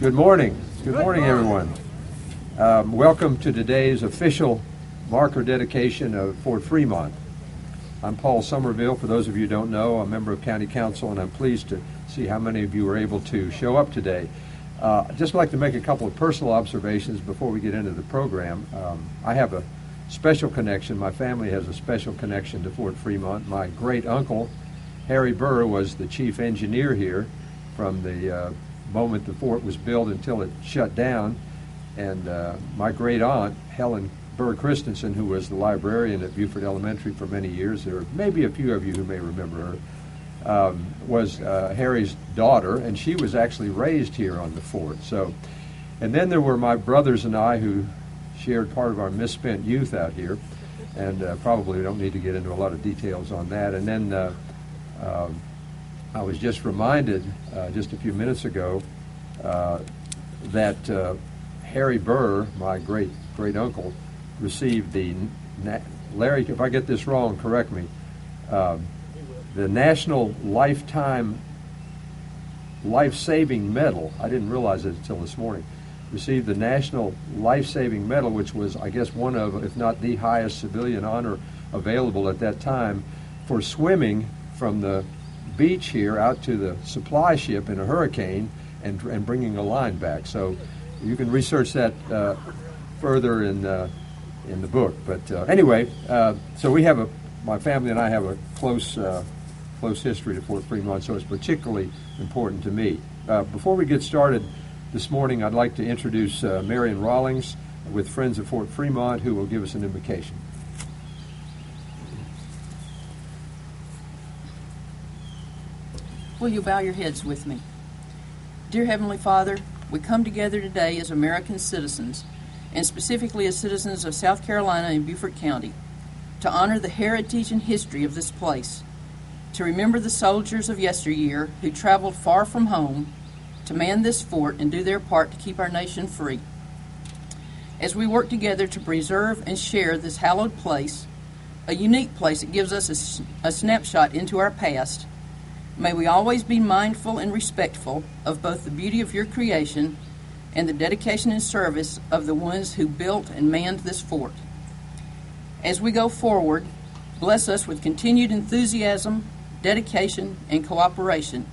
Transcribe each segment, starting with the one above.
Good morning. Good morning, everyone. Welcome to today's official marker dedication of Fort Fremont. I'm Paul Somerville. For those of you who don't know, I'm a member of County Council, and I'm pleased to see how many of you were able to show up today. I'd just like to make a couple of personal observations before we get into the program. I have a special connection. My family has a special connection to Fort Fremont. My great uncle, Harry Burr, was the chief engineer here from the moment the fort was built until it shut down. And my great aunt, Helen Burr Christensen, who was the librarian at Beaufort Elementary for many years, there are maybe a few of you who may remember her, was Harry's daughter, and she was actually raised here on the fort. So, and then there were my brothers and I who shared part of our misspent youth out here, and probably don't need to get into a lot of details on that. And then I was just reminded just a few minutes ago that Harry Burr, my great uncle, received the Larry, if I get this wrong, correct me. The National Lifetime Life-Saving Medal. I didn't realize it until this morning. Received the National Life-Saving Medal, which was, I guess, one of, if not the highest civilian honor available at that time, for swimming from the beach here out to the supply ship in a hurricane and bringing a line back. So you can research that further in the book. But anyway, so we have my family and I have a close history to Fort Fremont, so it's particularly important to me. Before we get started this morning, I'd like to introduce Marion Rawlings with Friends of Fort Fremont, who will give us an invocation. Will you bow your heads with me? Dear Heavenly Father, we come together today as American citizens, and specifically as citizens of South Carolina and Beaufort County, to honor the heritage and history of this place, to remember the soldiers of yesteryear who traveled far from home to man this fort and do their part to keep our nation free. As we work together to preserve and share this hallowed place, a unique place that gives us a snapshot into our past, may we always be mindful and respectful of both the beauty of your creation and the dedication and service of the ones who built and manned this fort. As we go forward, bless us with continued enthusiasm, dedication, and cooperation.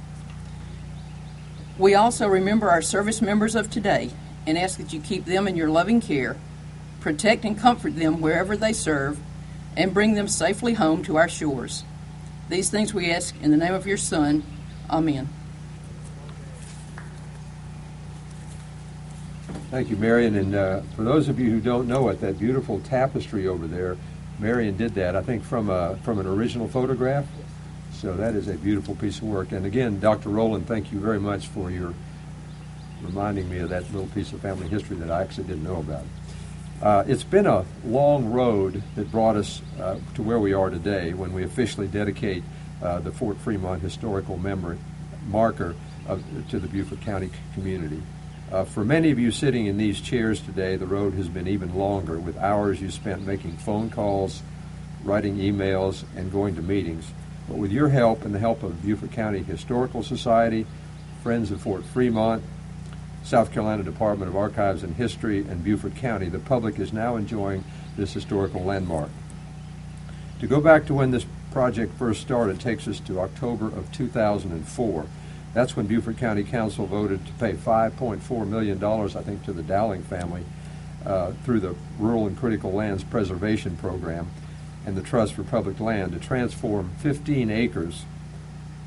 We also remember our service members of today and ask that you keep them in your loving care, protect and comfort them wherever they serve, and bring them safely home to our shores. These things we ask in the name of your Son. Amen. Thank you, Marion. And for those of you who don't know it, that beautiful tapestry over there, Marion did that, I think, from an original photograph. So that is a beautiful piece of work. And again, Dr. Rowland, thank you very much for your reminding me of that little piece of family history that I actually didn't know about. It's been a long road that brought us to where we are today when we officially dedicate the Fort Fremont Historical Marker to the Beaufort County community. For many of you sitting in these chairs today, the road has been even longer, with hours you spent making phone calls, writing emails, and going to meetings. But with your help and the help of Beaufort County Historical Society, Friends of Fort Fremont, South Carolina Department of Archives and History, and Beaufort County, the public is now enjoying this historical landmark. To go back to when this project first started takes us to October of 2004. That's when Beaufort County Council voted to pay $5.4 million, I think, to the Dowling family through the Rural and Critical Lands Preservation Program and the Trust for Public Land to transform 15 acres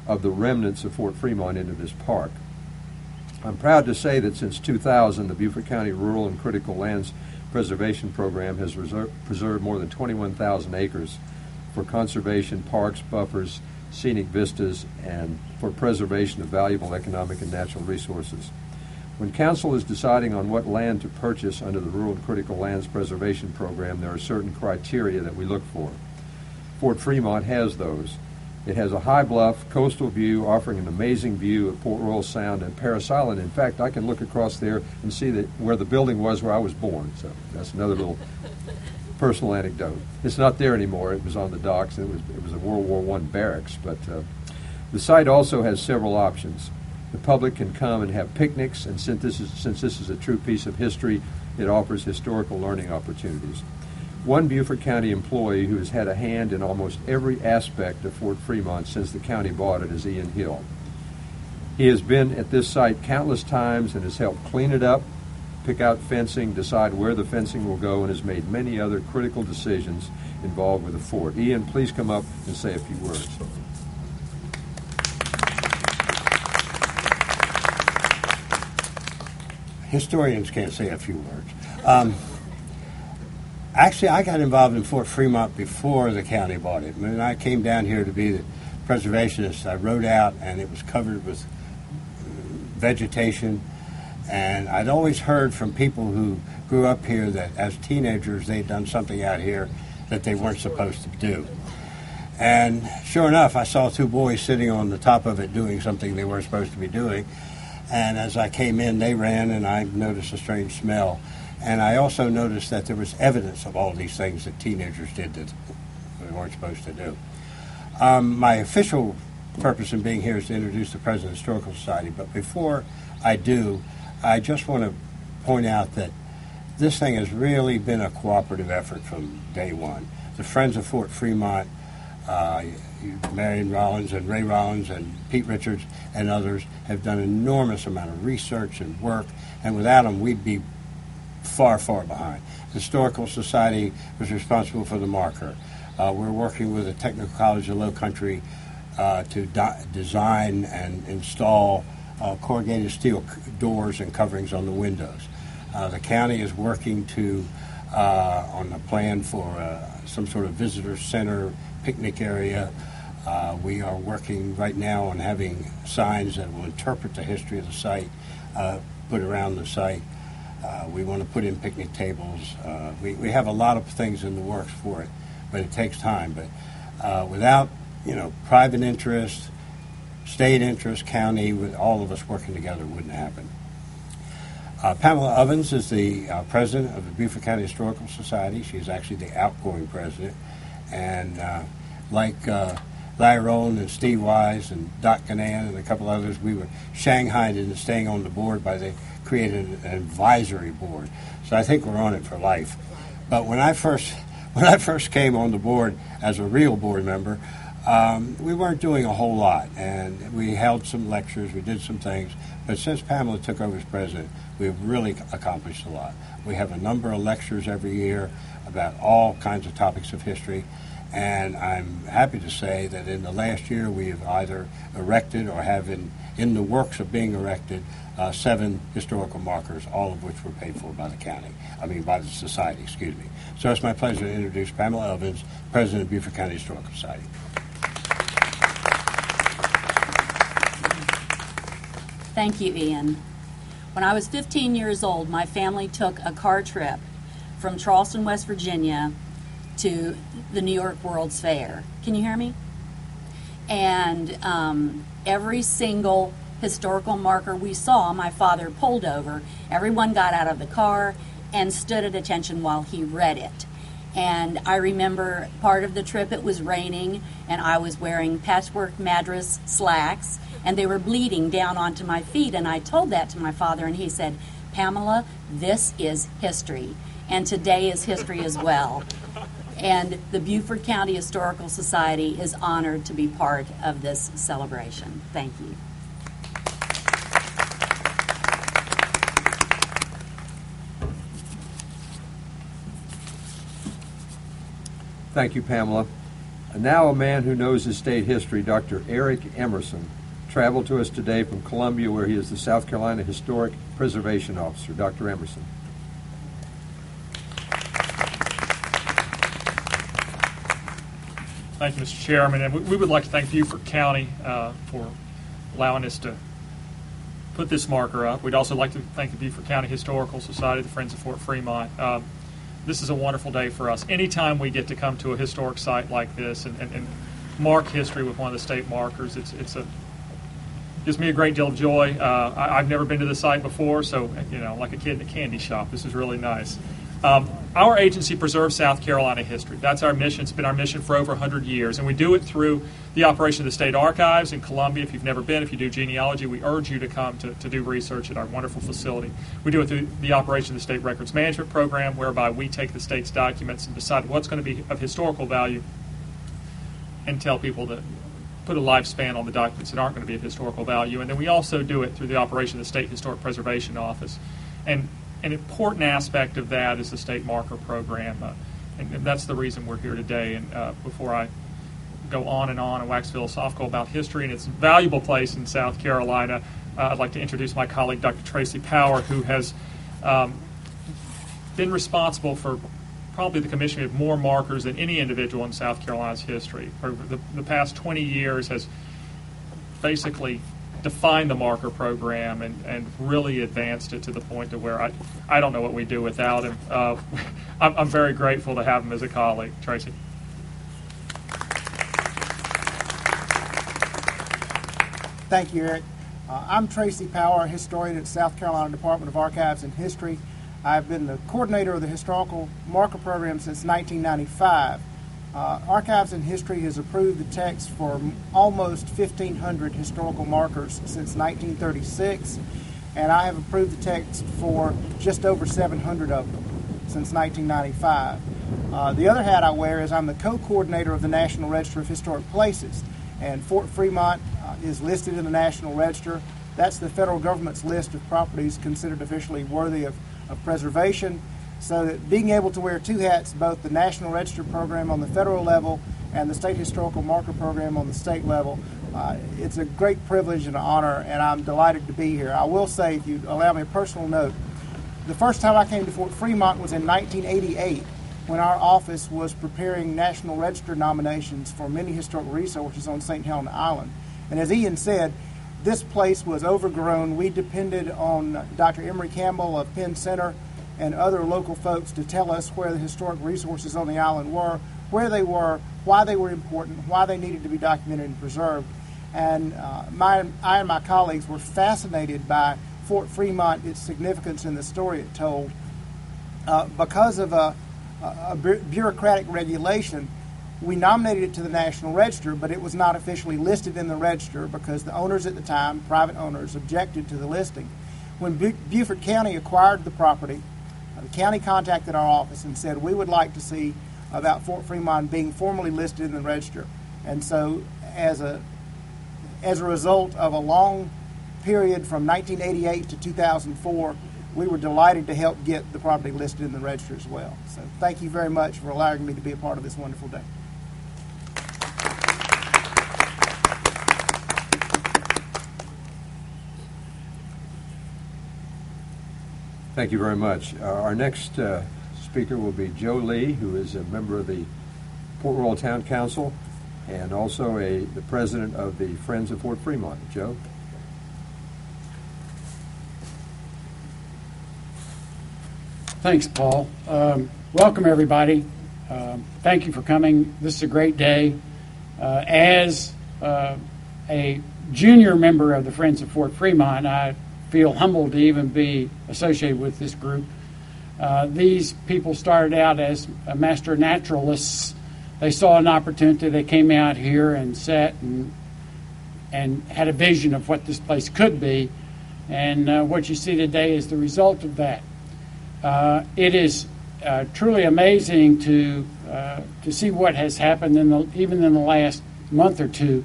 of the remnants of Fort Fremont into this park. I'm proud to say that since 2000, the Beaufort County Rural and Critical Lands Preservation Program has preserved more than 21,000 acres for conservation, parks, buffers, scenic vistas, and for preservation of valuable economic and natural resources. When Council is deciding on what land to purchase under the Rural and Critical Lands Preservation Program, there are certain criteria that we look for. Fort Fremont has those. It has a high bluff coastal view offering an amazing view of Port Royal Sound and Parris Island. In fact, I can look across there and see that where the building was where I was born. So that's another little personal anecdote. It's not there anymore. It was on the docks. It was a World War I barracks. But the site also has several options. The public can come and have picnics, and since this is a true piece of history, it offers historical learning opportunities. One Beaufort County employee who has had a hand in almost every aspect of Fort Fremont since the county bought it is Ian Hill. He has been at this site countless times and has helped clean it up, pick out fencing, decide where the fencing will go, and has made many other critical decisions involved with the fort. Ian, please come up and say a few words. Historians can't say a few words. Actually, I got involved in Fort Fremont before the county bought it. When I came down here to be the preservationist, I rode out and it was covered with vegetation. And I'd always heard from people who grew up here that as teenagers they'd done something out here that they weren't supposed to do. And sure enough, I saw two boys sitting on the top of it doing something they weren't supposed to be doing. And as I came in, they ran, and I noticed a strange smell. And I also noticed that there was evidence of all these things that teenagers did that they weren't supposed to do. My official purpose in being here is to introduce the President of the Historical Society. But before I do, I just want to point out that this thing has really been a cooperative effort from day one. The Friends of Fort Fremont, Marion Rollins and Ray Rollins and Pete Richards and others have done an enormous amount of research and work, and without them we'd be far, far behind. The Historical Society was responsible for the marker. We're working with the Technical College of Low Country to design and install corrugated steel doors and coverings on the windows. The county is working on a plan for some sort of visitor center, picnic area. We are working right now on having signs that will interpret the history of the site, put around the site. We want to put in picnic tables. We have a lot of things in the works for it, but it takes time. But without private interest, state interest, county, with all of us working together, it wouldn't happen. Pamela Ovens is the president of the Beaufort County Historical Society. She's actually the outgoing president. And like Larry Rowland and Steve Wise and Doc Ganan and a couple others, we were shanghaied into staying on the board by they created an advisory board. So I think we're on it for life. But when I first came on the board as a real board member, we weren't doing a whole lot, and we held some lectures, we did some things, but since Pamela took over as president, we've really accomplished a lot. We have a number of lectures every year about all kinds of topics of history, and I'm happy to say that in the last year we have either erected or have in the works of being erected 7 historical markers, all of which were paid for by by the society, excuse me. So it's my pleasure to introduce Pamela Ovens, President of Beaufort County Historical Society. Thank you, Ian. When I was 15 years old, my family took a car trip from Charleston, West Virginia to the New York World's Fair. Can you hear me? And every single historical marker we saw, my father pulled over. Everyone got out of the car and stood at attention while he read it. And I remember part of the trip it was raining, and I was wearing patchwork madras slacks, and they were bleeding down onto my feet. And I told that to my father, and he said, "Pamela, this is history, and today is history as well." And the Beaufort County Historical Society is honored to be part of this celebration. Thank you. Thank you, Pamela. And now a man who knows his state history, Dr. Eric Emerson, traveled to us today from Columbia, where he is the South Carolina Historic Preservation Officer. Dr. Emerson. Thank you, Mr. Chairman. And we would like to thank Beaufort County for allowing us to put this marker up. We'd also like to thank the Beaufort County Historical Society, the Friends of Fort Fremont. This is a wonderful day for us. Anytime we get to come to a historic site like this and mark history with one of the state markers, gives me a great deal of joy. I've never been to the site before, so like a kid in a candy shop. This is really nice. Our agency preserves South Carolina history. That's our mission. It's been our mission for over 100 years, and we do it through the operation of the State Archives in Columbia. If you've never been, if you do genealogy, we urge you to come to do research at our wonderful facility. We do it through the operation of the State Records Management Program, whereby we take the state's documents and decide what's going to be of historical value and tell people to put a lifespan on the documents that aren't going to be of historical value. And then we also do it through the operation of the State Historic Preservation Office. And an important aspect of that is the state marker program, and that's the reason we're here today. And before I go on and wax philosophical about history and its valuable place in South Carolina, I'd like to introduce my colleague, Dr. Tracy Power, who has been responsible for probably the commissioning of more markers than any individual in South Carolina's history. For the past 20 years has basically defined the marker program and really advanced it to the point to where I don't know what we'd do without him. I'm very grateful to have him as a colleague. Tracy. Thank you, Eric. I'm Tracy Power, historian at South Carolina Department of Archives and History. I've been the coordinator of the historical marker program since 1995. Archives and History has approved the text for almost 1,500 historical markers since 1936, and I have approved the text for just over 700 of them since 1995. The other hat I wear is I'm the co-coordinator of the National Register of Historic Places, and Fort Fremont is listed in the National Register. That's the federal government's list of properties considered officially worthy of preservation. So that being able to wear two hats, both the National Register program on the federal level and the State Historical Marker program on the state level, it's a great privilege and honor, and I'm delighted to be here. I will say, if you allow me a personal note, the first time I came to Fort Fremont was in 1988, when our office was preparing National Register nominations for many historical resources on St. Helena Island. And as Ian said, this place was overgrown. We depended on Dr. Emery Campbell of Penn Center and other local folks to tell us where the historic resources on the island were, where they were, why they were important, why they needed to be documented and preserved. And I and my colleagues were fascinated by Fort Fremont, its significance in the story it told. Because of a bureaucratic regulation, we nominated it to the National Register, but it was not officially listed in the register because the owners at the time, private owners, objected to the listing. When Beaufort County acquired the property, the county contacted our office and said, we would like to see about Fort Fremont being formally listed in the register. And so as a result of a long period from 1988 to 2004, we were delighted to help get the property listed in the register as well. So thank you very much for allowing me to be a part of this wonderful day. Thank you very much. Our next speaker will be Joe Lee, who is a member of the Port Royal Town Council and also the president of the Friends of Fort Fremont. Joe? Thanks, Paul. Welcome, everybody. Thank you for coming. This is a great day. As a junior member of the Friends of Fort Fremont, I feel humbled to even be associated with this group. These people started out as master naturalists. They saw an opportunity. They came out here and sat and had a vision of what this place could be. And what you see today is the result of that. It is truly amazing to see what has happened even in the last month or two.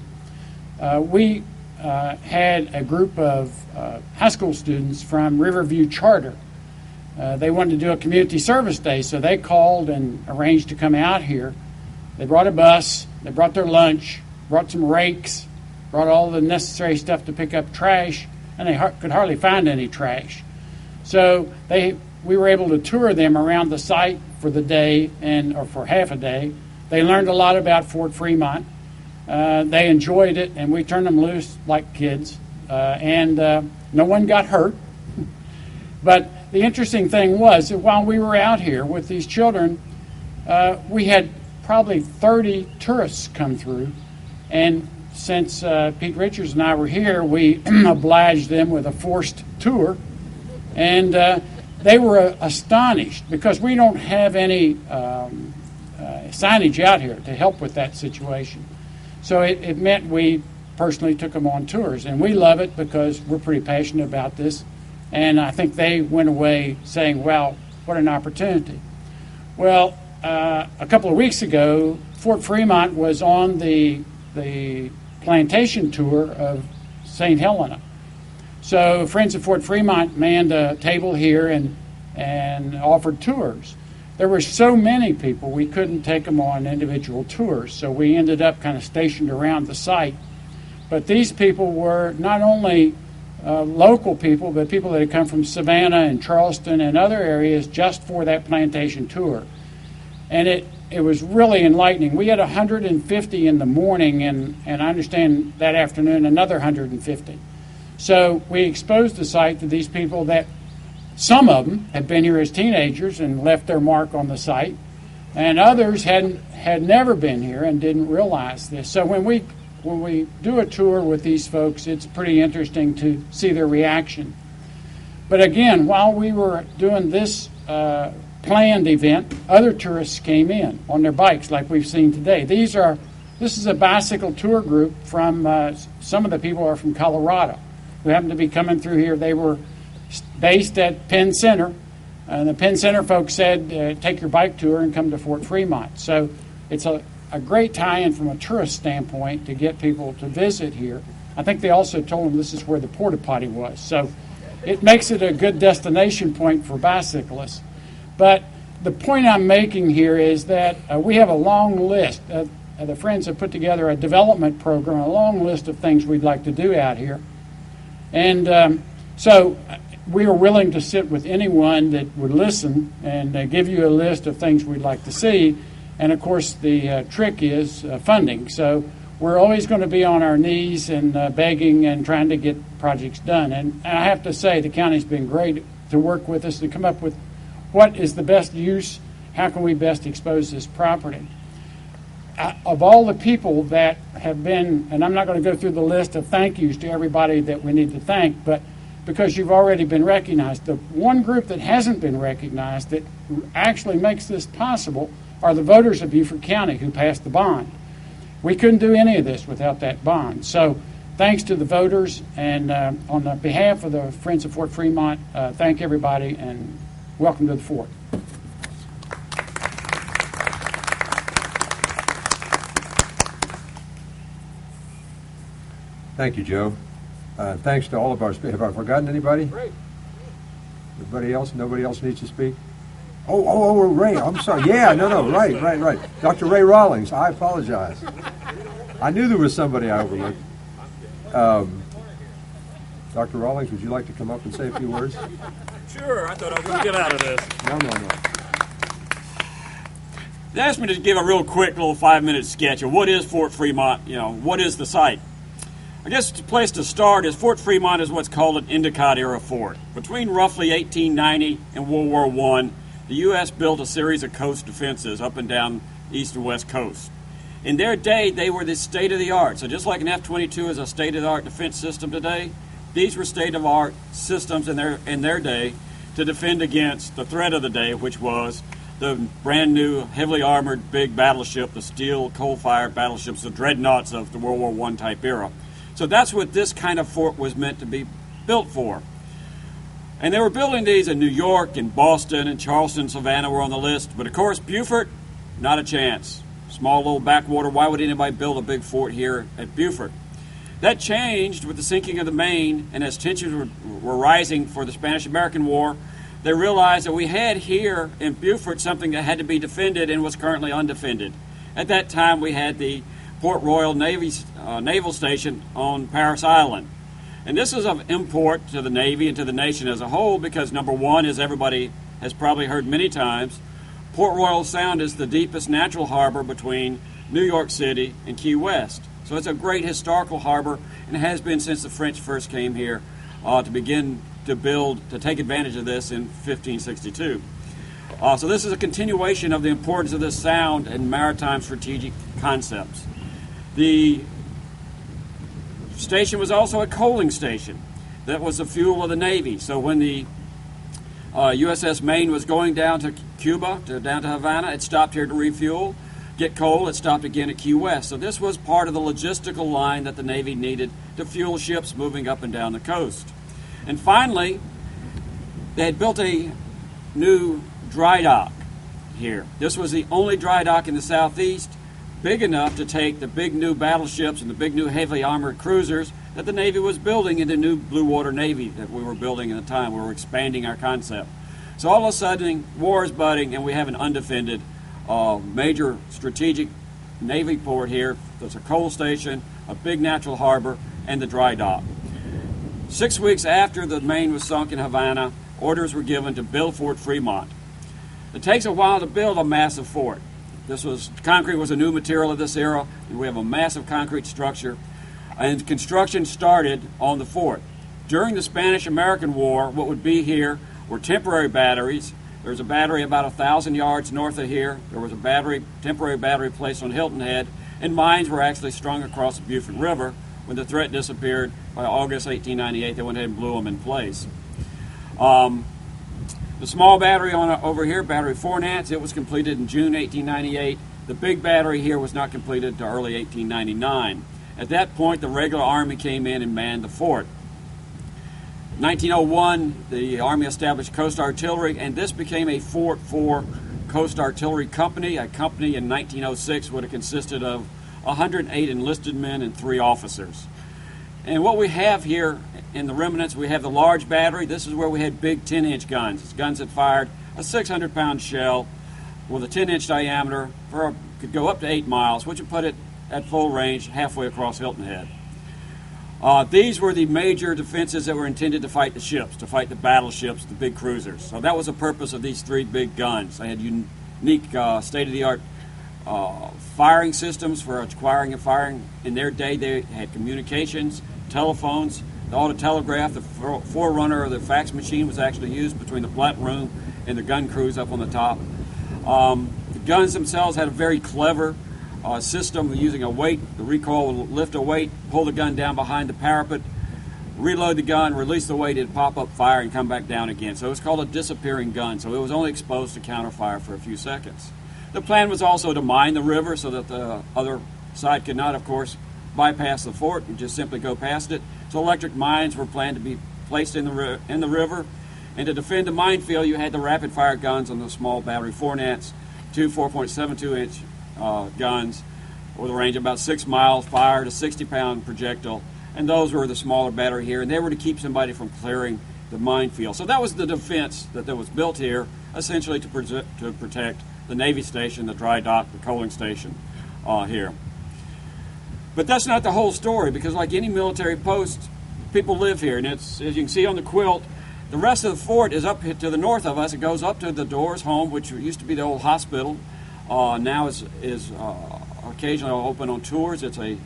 We had a group of high school students from Riverview Charter. They wanted to do a community service day, so they called and arranged to come out here. They brought a bus, they brought their lunch, brought some rakes, brought all the necessary stuff to pick up trash, and they could hardly find any trash. So we were able to tour them around the site for the day or for half a day. They learned a lot about Fort Fremont. They enjoyed it, and we turned them loose like kids, and no one got hurt. But the interesting thing was that while we were out here with these children, we had probably 30 tourists come through, and since Pete Richards and I were here, we obliged them with a forced tour, and they were astonished because we don't have any signage out here to help with that situation. So it meant we personally took them on tours, and we love it because we're pretty passionate about this. And I think they went away saying, wow, what an opportunity. Well, a couple of weeks ago, Fort Fremont was on the plantation tour of St. Helena. So Friends of Fort Fremont manned a table here and offered tours. There were so many people, we couldn't take them on individual tours, so we ended up kind of stationed around the site. But these people were not only local people, but people that had come from Savannah and Charleston and other areas just for that plantation tour. And it was really enlightening. We had 150 in the morning, and I understand that afternoon another 150. So we exposed the site to these people that some of them had been here as teenagers and left their mark on the site, and others had never been here and didn't realize this. So when we do a tour with these folks, it's pretty interesting to see their reaction. But again, while we were doing this planned event, other tourists came in on their bikes like we've seen today. This is a bicycle tour group from, some of the people are from Colorado who happened to be coming through here. They were based at Penn Center, and the Penn Center folks said, take your bike tour and come to Fort Fremont. So it's a great tie-in from a tourist standpoint to get people to visit here. I think they also told them this is where the porta potty was. So it makes it a good destination point for bicyclists. But the point I'm making here is that we have a long list. The Friends have put together a development program, a long list of things we'd like to do out here. And so we are willing to sit with anyone that would listen and give you a list of things we'd like to see. And, of course, the trick is funding. So we're always going to be on our knees and begging and trying to get projects done. And I have to say the county's been great to work with us to come up with what is the best use, how can we best expose this property. Of all the people that have been, and I'm not going to go through the list of thank yous to everybody that we need to thank, but because you've already been recognized, the one group that hasn't been recognized that actually makes this possible are the voters of Beaufort County who passed the bond. We couldn't do any of this without that bond. So thanks to the voters, and on the behalf of the Friends of Fort Fremont, thank everybody and welcome to the fort. Thank you, Joe. Thanks to all of our speakers. Have I forgotten anybody? Great. Everybody else? Nobody else needs to speak? Oh, Ray. I'm sorry. Yeah, no. Right. Dr. Ray Rawlings. I apologize. I knew there was somebody I overlooked. Dr. Rawlings, would you like to come up and say a few words? Sure. I thought I was going to get out of this. No. They asked me to give a real quick little 5-minute sketch of what is Fort Fremont, what is the site. I guess the place to start is Fort Fremont is what's called an Endicott-era fort. Between roughly 1890 and World War I, the U.S. built a series of coast defenses up and down the east and west coast. In their day, they were the state-of-the-art. So just like an F-22 is a state-of-the-art defense system today, these were state-of-the-art systems in their day to defend against the threat of the day, which was the brand-new, heavily armored, big battleship, the steel, coal-fired battleships, the dreadnoughts of the World War I type era. So that's what this kind of fort was meant to be built for. And they were building these in New York and Boston and Charleston, Savannah were on the list. But of course, Beaufort, not a chance. Small little backwater, why would anybody build a big fort here at Beaufort? That changed with the sinking of the Maine, and as tensions were rising for the Spanish-American War, they realized that we had here in Beaufort something that had to be defended and was currently undefended. At that time, we had the Port Royal Naval Station on Parris Island. And this is of import to the Navy and to the nation as a whole because, number one, as everybody has probably heard many times, Port Royal Sound is the deepest natural harbor between New York City and Key West. So it's a great historical harbor and has been since the French first came here to begin to take advantage of this in 1562. So this is a continuation of the importance of this sound and maritime strategic concepts. The station was also a coaling station. That was the fuel of the Navy. So when the USS Maine was going down to Cuba, down to Havana. It stopped here to refuel, get coal. It stopped again at Key West. So this was part of the logistical line that the Navy needed to fuel ships moving up and down the coast. And finally, they had built a new dry dock here. This was the only dry dock in the southeast big enough to take the big new battleships and the big new heavily armored cruisers that the Navy was building in the new Blue Water Navy that we were building at the time. We were expanding our concept. So all of a sudden, war is budding, and we have an undefended major strategic Navy port here. There's a coal station, a big natural harbor, and the dry dock. 6 weeks after the Maine was sunk in Havana, orders were given to build Fort Fremont. It takes a while to build a massive fort. Concrete was a new material of this era, and we have a massive concrete structure. And construction started on the fort. During the Spanish-American War, what would be here were temporary batteries. There's a battery about 1,000 yards north of here. There was a temporary battery placed on Hilton Head, and mines were actually strung across the Beaufort River. When the threat disappeared by August 1898, they went ahead and blew them in place. The small battery over here, Battery Fort Nance, it was completed in June 1898. The big battery here was not completed until early 1899. At that point, the regular Army came in and manned the fort. In 1901, the Army established Coast Artillery, and this became a Fort 4 Coast Artillery Company. A company in 1906 would have consisted of 108 enlisted men and 3 officers. And what we have here in the remnants, we have the large battery. This is where we had big 10-inch guns. It's guns that fired a 600-pound shell with a 10-inch diameter, could go up to 8 miles, which would put it at full range halfway across Hilton Head. These were the major defenses that were intended to fight the ships, to fight the battleships, the big cruisers. So that was the purpose of these 3 big guns. They had unique state-of-the-art firing systems for acquiring and firing. In their day, they had communications, telephones, the autotelegraph. The forerunner of the fax machine was actually used between the plat room and the gun crews up on the top. The guns themselves had a very clever system using a weight. The recoil would lift a weight, pull the gun down behind the parapet, reload the gun, release the weight, it'd pop up, fire, and come back down again. So it was called a disappearing gun. So it was only exposed to counterfire for a few seconds. The plan was also to mine the river so that the other side could not, of course, bypass the fort and just simply go past it. So electric mines were planned to be placed in the river. And to defend the minefield, you had the rapid-fire guns on the small Battery Fort Nance, 2 4.72-inch guns with a range of about 6 miles, fired a 60-pound projectile. And those were the smaller battery here, and they were to keep somebody from clearing the minefield. So that was the defense that was built here, essentially to protect the Navy station, the dry dock, the coaling station here. But that's not the whole story, because like any military post, people live here. And it's, as you can see on the quilt, the rest of the fort is up to the north of us. It goes up to the Doors home, which used to be the old hospital. Now is occasionally open on tours. It's a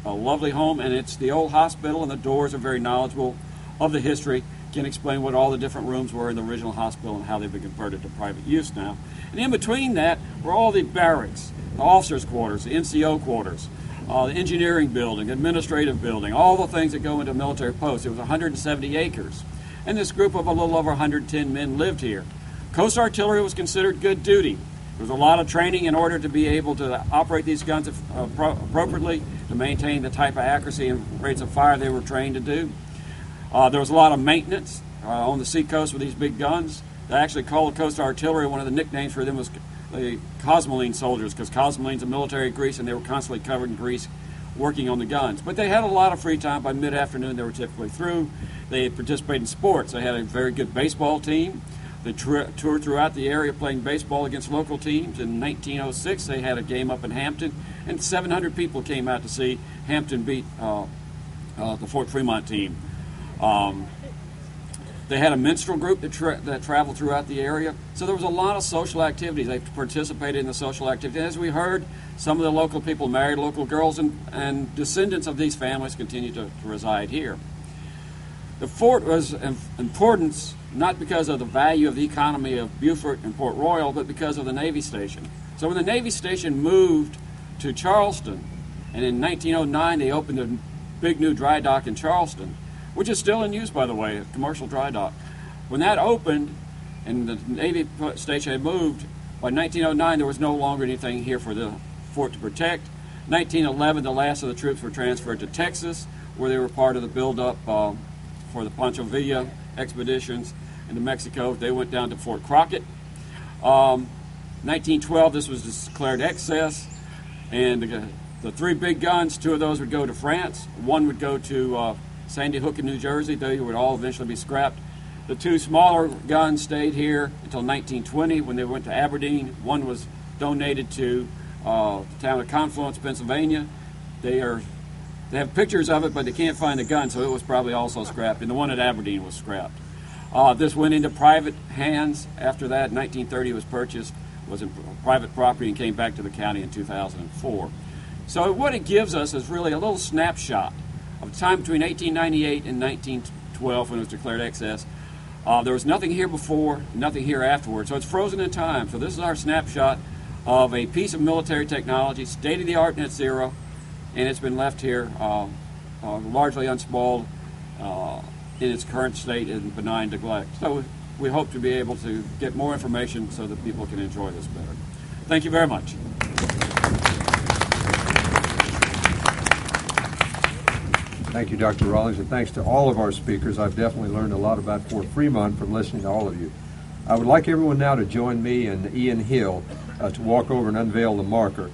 lovely home, and it's the old hospital, and the Doors are very knowledgeable of the history, can explain what all the different rooms were in the original hospital and how they've been converted to private use now. And in between that were all the barracks, the officers' quarters, the NCO quarters, the engineering building, administrative building, all the things that go into a military post. It was 170 acres. And this group of a little over 110 men lived here. Coast artillery was considered good duty. There was a lot of training in order to be able to operate these guns appropriately, to maintain the type of accuracy and rates of fire they were trained to do. There was a lot of maintenance on the seacoast with these big guns. They actually called the coast artillery, one of the nicknames for them was the Cosmoline soldiers, because Cosmoline's a military grease, and they were constantly covered in grease working on the guns. But they had a lot of free time. By mid-afternoon, they were typically through. They participated in sports. They had a very good baseball team. They toured throughout the area playing baseball against local teams. In 1906, they had a game up in Hampton, and 700 people came out to see Hampton beat the Fort Fremont team. They had a minstrel group that traveled throughout the area. So there was a lot of social activities. They participated in the social activities. As we heard, some of the local people married local girls, and descendants of these families continue to reside here. The fort was important not because of the value of the economy of Beaufort and Port Royal, but because of the Navy station. So when the Navy station moved to Charleston, and in 1909 they opened a big new dry dock in Charleston, which is still in use, by the way, a commercial dry dock. When that opened, and the Navy station had moved. By 1909, there was no longer anything here for the fort to protect. 1911, the last of the troops were transferred to Texas, where they were part of the buildup for the Pancho Villa expeditions into Mexico. They went down to Fort Crockett. 1912, this was declared excess, and the three big guns, two of those would go to France. One would go to Sandy Hook in New Jersey. They would all eventually be scrapped. The two smaller guns stayed here until 1920 when they went to Aberdeen. One was donated to the town of Confluence, Pennsylvania. They have pictures of it, but they can't find the gun, so it was probably also scrapped. And the one at Aberdeen was scrapped. This went into private hands after that. 1930 it was purchased, was in private property, and came back to the county in 2004. So what it gives us is really a little snapshot of the time between 1898 and 1912 when it was declared excess. There was nothing here before, nothing here afterwards, so it's frozen in time. So this is our snapshot of a piece of military technology, state-of-the-art net zero, and it's been left here largely unspoiled in its current state in benign neglect. So we hope to be able to get more information so that people can enjoy this better. Thank you very much. Thank you, Dr. Rawlings, and thanks to all of our speakers. I've definitely learned a lot about Fort Fremont from listening to all of you. I would like everyone now to join me and Ian Hill to walk over and unveil the marker.